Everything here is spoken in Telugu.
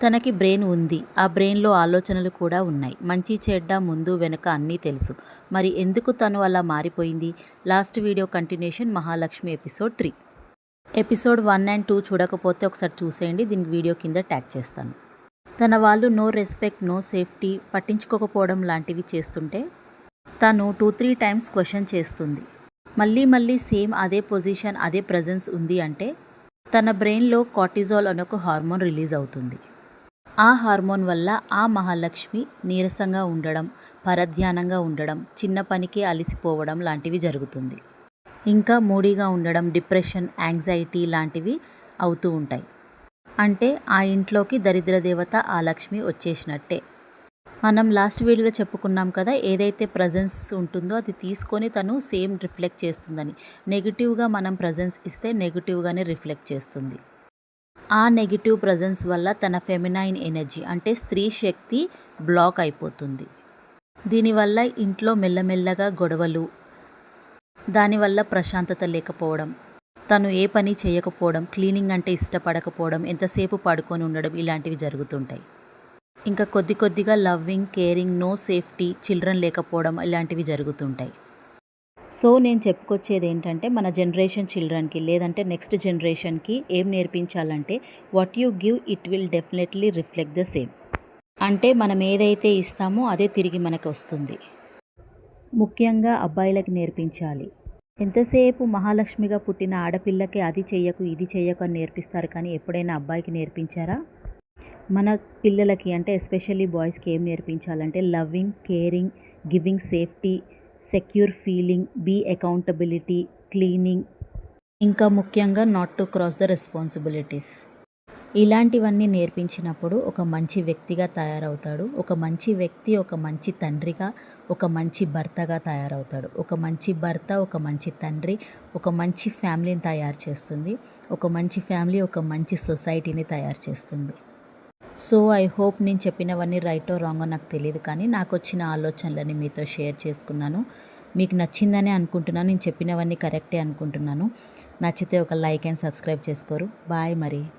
తనకి బ్రెయిన్ ఉంది. ఆ బ్రెయిన్‌లో ఆలోచనలు కూడా ఉన్నాయి. మంచి చెడ్డ ముందు వెనుక అన్నీ తెలుసు. మరి ఎందుకు తను అలా మారిపోయింది? Last video continuation Mahalakshmi episode 3. Episode 1 and 2 చూడకపోతే ఒకసారి చూసేయండి. దీనికి వీడియో కింద ట్యాగ్ చేస్తాను. తన వాళ్ళు నో రెస్పెక్ట్, నో సేఫ్టీ, పట్టించుకోకపోవడం లాంటివి చేస్తుంటే తను 2-3 టైమ్స్ క్వశ్చన్ చేస్తుంది. మళ్ళీ సేమ్ అదే పొజిషన్, అదే ప్రెజెన్స్ ఉంది అంటే తన బ్రెయిన్‌లో కార్టిజాల్ అనే ఒక హార్మోన్ రిలీజ్ అవుతుంది. ఆ హార్మోన్ వల్ల ఆ మహాలక్ష్మి నీరసంగా ఉండడం, పరధ్యానంగా ఉండడం, చిన్న పనికే అలిసిపోవడం లాంటివి జరుగుతుంది. ఇంకా మూడీగా ఉండడం, డిప్రెషన్, యాంగ్జైటీ లాంటివి అవుతూ ఉంటాయి. అంటే ఆ ఇంట్లోకి దరిద్ర దేవత ఆ లక్ష్మి వచ్చేసినట్టే. మనం లాస్ట్ వీడియోలో చెప్పుకున్నాం కదా, ఏదైతే ప్రజెన్స్ ఉంటుందో అది తీసుకొని తను సేమ్ రిఫ్లెక్ట్ చేస్తుందని. నెగిటివ్గా మనం ప్రజెన్స్ ఇస్తే నెగిటివ్గానే రిఫ్లెక్ట్ చేస్తుంది. ఆ నెగిటివ్ ప్రజెన్స్ వల్ల తన ఫెమినైన్ ఎనర్జీ అంటే స్త్రీ శక్తి బ్లాక్ అయిపోతుంది. దీనివల్ల ఇంట్లో మెల్లమెల్లగా గొడవలు, దానివల్ల ప్రశాంతత లేకపోవడం, తను ఏ పని చేయకపోవడం, క్లీనింగ్ అంటే ఇష్టపడకపోవడం, ఎంతసేపు పడుకొని ఉండడం ఇలాంటివి జరుగుతుంటాయి. ఇంకా కొద్దిగా loving, caring, no safety, children లేకపోవడం ఇలాంటివి జరుగుతుంటాయి. సో నేను చెప్పుకొచ్చేది ఏంటంటే మన జనరేషన్ చిల్డ్రన్కి లేదంటే నెక్స్ట్ జనరేషన్కి ఏం నేర్పించాలంటే what you give it will definitely reflect the same. అంటే మనం ఏదైతే ఇస్తామో అదే తిరిగి మనకు వస్తుంది. ముఖ్యంగా అబ్బాయిలకి నేర్పించాలి. ఎంతసేపు మహాలక్ష్మిగా పుట్టిన ఆడపిల్లకి అది చెయ్యకు ఇది చెయ్యకు అని నేర్పిస్తారు, కానీ ఎప్పుడైనా అబ్బాయికి నేర్పించారా? మన పిల్లలకి అంటే ఎస్పెషల్లీ బాయ్స్కి ఏం నేర్పించాలంటే loving, caring, giving safety, secure feeling, be accountability, cleaning, ఇంకా ముఖ్యంగా not to cross the responsibilities. ఇలాంటివన్నీ నేర్పించినప్పుడు ఒక మంచి వ్యక్తిగా తయారవుతాడు. ఒక మంచి వ్యక్తి ఒక మంచి తండ్రిగా, ఒక మంచి భర్తగా తయారవుతాడు. ఒక మంచి భర్త, ఒక మంచి తండ్రి ఒక మంచి ఫ్యామిలీని తయారు చేస్తుంది. ఒక మంచి ఫ్యామిలీ ఒక మంచి సొసైటీని తయారు చేస్తుంది. సో ఐ హోప్ నేను చెప్పినవన్నీ రైటో రాంగో నాకు తెలియదు, కానీ నాకు వచ్చిన ఆలోచనలని మీతో షేర్ చేసుకున్నాను. మీకు నచ్చిందనే అనుకుంటున్నాను. నేను చెప్పినవన్నీ కరెక్టే అనుకుంటున్నాను. నచ్చితే ఒక లైక్ అండ్ సబ్స్క్రైబ్ చేసుకోరు. బాయ్ మరి.